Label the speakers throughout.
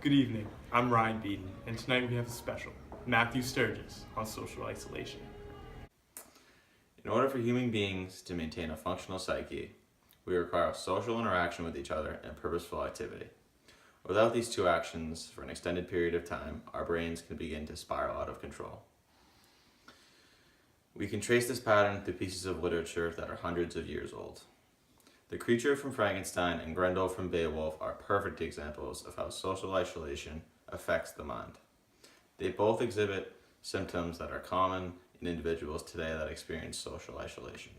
Speaker 1: Good evening, I'm Ryan Beaton, and tonight we have a special, Matthew Sturgis, on social isolation.
Speaker 2: In order for human beings to maintain a functional psyche, we require social interaction with each other and purposeful activity. Without these two actions for an extended period of time, our brains can begin to spiral out of control. We can trace this pattern through pieces of literature that are hundreds of years old. The Creature from Frankenstein and Grendel from Beowulf are perfect examples of how social isolation affects the mind. They both exhibit symptoms that are common in individuals today that experience social isolation,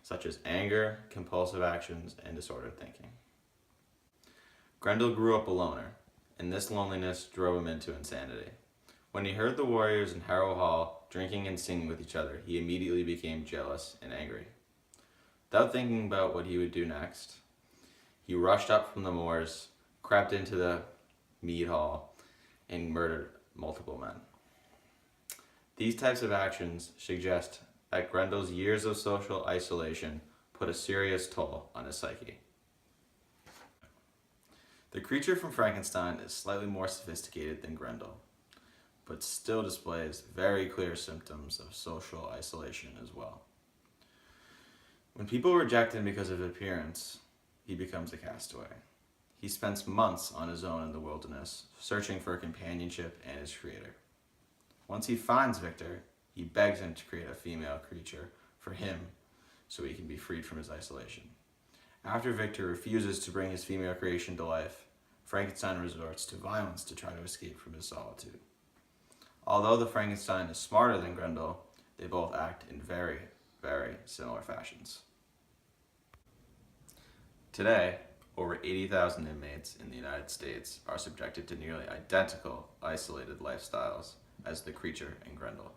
Speaker 2: such as anger, compulsive actions, and disordered thinking. Grendel grew up a loner, and this loneliness drove him into insanity. When he heard the warriors in Harrow Hall drinking and singing with each other, he immediately became jealous and angry. Without thinking about what he would do next, he rushed up from the moors, crept into the mead hall, and murdered multiple men. These types of actions suggest that Grendel's years of social isolation put a serious toll on his psyche. The Creature from Frankenstein is slightly more sophisticated than Grendel, but still displays very clear symptoms of social isolation as well. When people reject him because of appearance, he becomes a castaway. He spends months on his own in the wilderness, searching for companionship and his creator. Once he finds Victor, he begs him to create a female creature for him so he can be freed from his isolation. After Victor refuses to bring his female creation to life, Frankenstein resorts to violence to try to escape from his solitude. Although the Frankenstein is smarter than Grendel, they both act in very, very similar fashions. Today, over 80,000 inmates in the United States are subjected to nearly identical isolated lifestyles as the Creature and Grendel.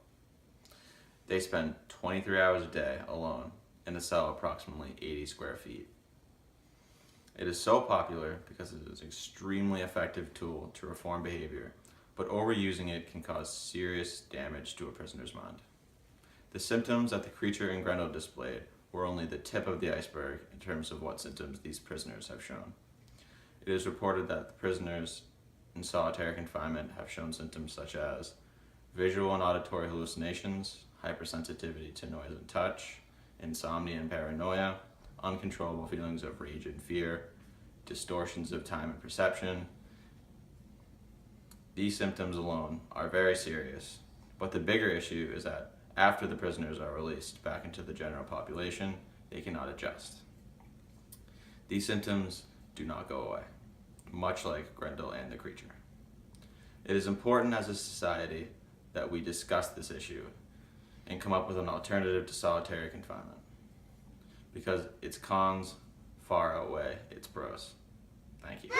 Speaker 2: They spend 23 hours a day alone in a cell approximately 80 square feet. It is so popular because it is an extremely effective tool to reform behavior, but overusing it can cause serious damage to a prisoner's mind. The symptoms that the Creature and Grendel displayed were only the tip of the iceberg in terms of what symptoms these prisoners have shown. It is reported that the prisoners in solitary confinement have shown symptoms such as visual and auditory hallucinations, hypersensitivity to noise and touch, insomnia and paranoia, uncontrollable feelings of rage and fear, distortions of time and perception. These symptoms alone are very serious, but the bigger issue is that after the prisoners are released back into the general population, they cannot adjust. These symptoms do not go away, much like Grendel and the Creature. It is important as a society that we discuss this issue and come up with an alternative to solitary confinement, because its cons far outweigh its pros. Thank you.